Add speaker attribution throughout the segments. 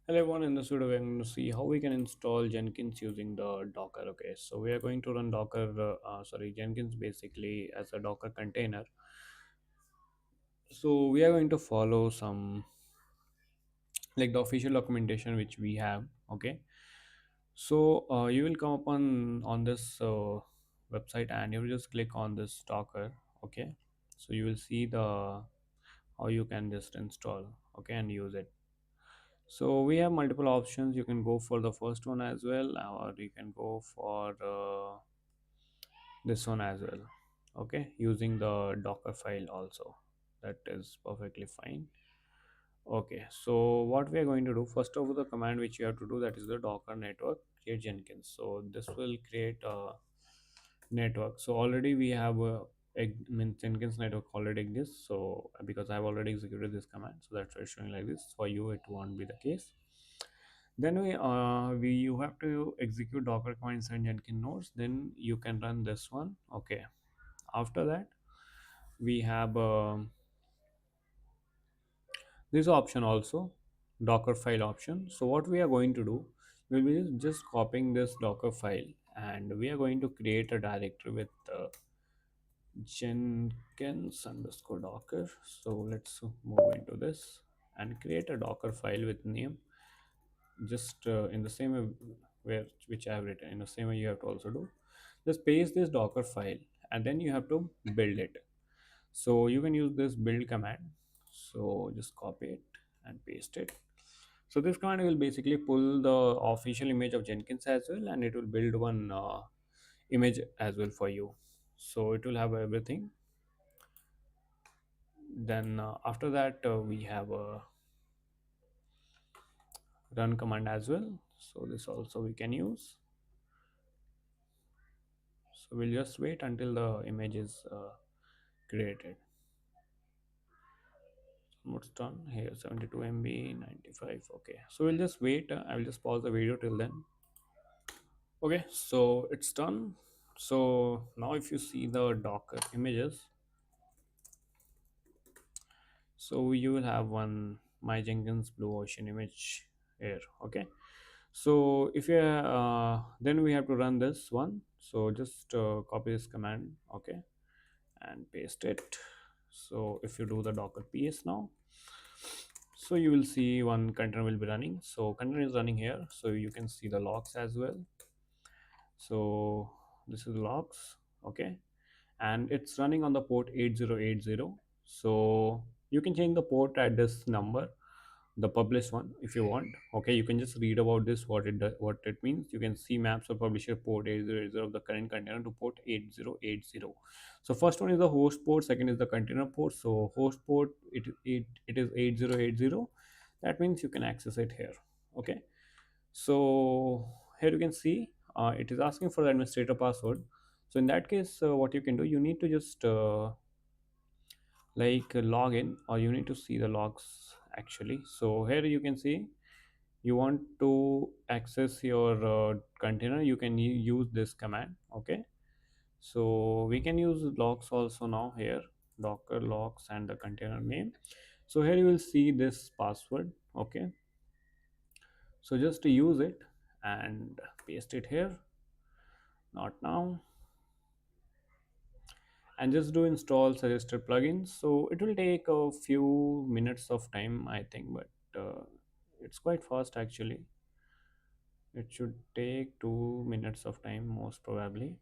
Speaker 1: Hello everyone, in this video we're going to see how we can install Jenkins using the Docker. Okay, so we are going to run Jenkins basically as a Docker container. So we are going to follow some like the official documentation which we have. Okay, so you will come upon on this website and you will just click on this Docker. Okay, so you will see the how you can just install. Okay, and use it. So we have multiple options. You can go for the first one as well, or you can go for this one as well. Okay, using the Docker file also. That is perfectly fine. Okay, so what we are going to do first of all, the command which you have to do, that is the Docker network create Jenkins. So this will create a network. So already we have a Jenkins network already exists. So because I've already executed this command, so that's why it's showing like this. For you, it won't be the case. Then we you have to execute Docker commands and Jenkins nodes. Then you can run this one. Okay. After that, we have this option also, Docker file option. So what we are going to do, we'll be just copying this Docker file, and we are going to create a directory with Jenkins underscore Docker. So let's move into this and create a Docker file with name just in the same where which I have written. In the same way you have to also do, just paste this Docker file and then you have to build it. So you can use this build command. So just copy it and paste it. So this command will basically pull the official image of Jenkins as well, and it will build one image as well for you. So it will have everything. Then after that we have a run command as well. So this also we can use. So we'll just wait until the image is created. What's done here? 72 MB, 95. Okay, so we'll just wait. I will just pause the video till then. Okay, so it's done. So now if you see the Docker images, so you will have one my Jenkins blue ocean image here. Okay, so if you then we have to run this one. So just copy this command. Okay, and paste it. So if you do the Docker ps now, so you will see one container will be running. So container is running here, so you can see the logs as well. So this is logs. Okay, and it's running on the port 8080. So you can change the port at this number, the published one, if you want. Okay, you can just read about this, what it means. You can see maps of publisher port 8080 of the current container to port 8080. So first one is the host port, second is the container port. So host port, it is 8080. That means you can access it here. Okay, so here you can see it is asking for the administrator password. So in that case, what you can do, you need to just log in, or you need to see the logs actually. So here you can see you want to access your container, you can use this command. Okay, so we can use logs also now here, docker logs and the container name. So here you will see this password. Okay, so just to use it and paste it here, not now, and just do install suggested plugins. So it will take a few minutes of time, I think, but it's quite fast actually. It should take 2 minutes of time most probably.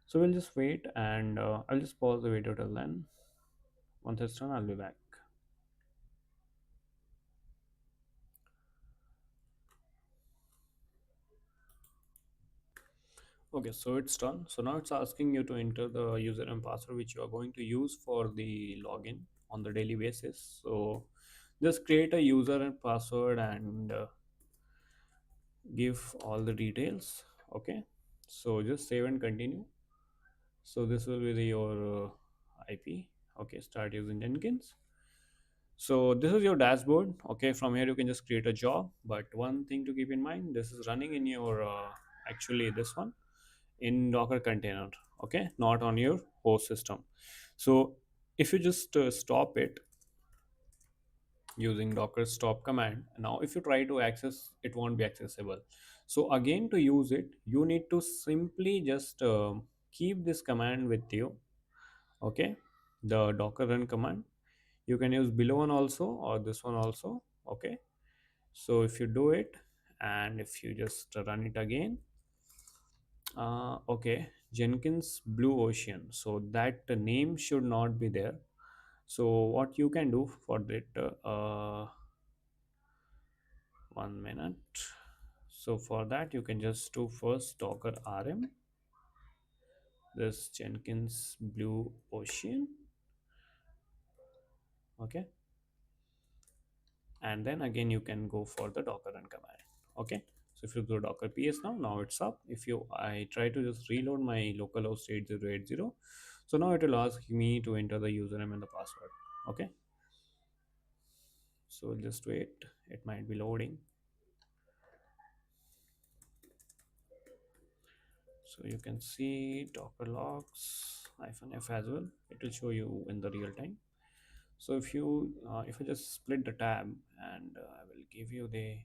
Speaker 1: So we'll just wait, and I'll just pause the video till then. Once it's done, I'll be back. Okay, so it's done. So now it's asking you to enter the user and password which you are going to use for the login on the daily basis. So just create a user and password and give all the details. Okay, so just save and continue. So this will be your IP. Okay, start using Jenkins. So this is your dashboard. Okay, from here you can just create a job, but one thing to keep in mind, this is running in your actually this one in Docker container. Okay, not on your host system. So if you just stop it, using docker stop command. Now if you try to access, it won't be accessible. So again, to use it, you need to simply just keep this command with you. Okay, the docker run command, you can use below one also or this one also. Okay, so if you do it and if you just run it again, okay, Jenkins Blue Ocean, so that the name should not be there. So what you can do for that, 1 minute. So for that, you can just do first docker rm this Jenkins Blue Ocean. Okay, and then again you can go for the docker run command. Okay, so if you go docker ps, now it's up. If you, I try to just reload my localhost 8080, so now it will ask me to enter the username and the password. Okay, so just wait, it might be loading. So you can see docker logs -f as well, it will show you in the real time. So if you, if I just split the tab and I will give you the,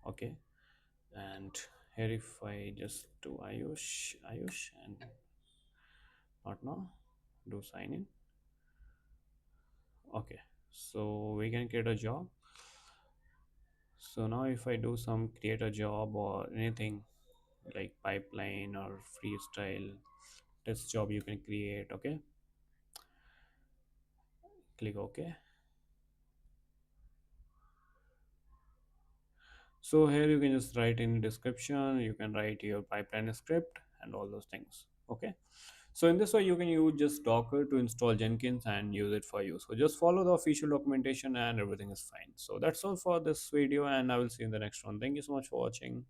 Speaker 1: okay, and here if I just do ayush and not now, do sign in. Okay, so we can create a job. So now if I do some create a job or anything like pipeline or freestyle test job, you can create. Okay, click OK. So here you can just write in description, you can write your pipeline script and all those things. Okay, so in this way you can use just docker to install Jenkins and use it for you. So just follow the official documentation and everything is fine. So that's all for this video and I will see you in the next one. Thank you so much for watching.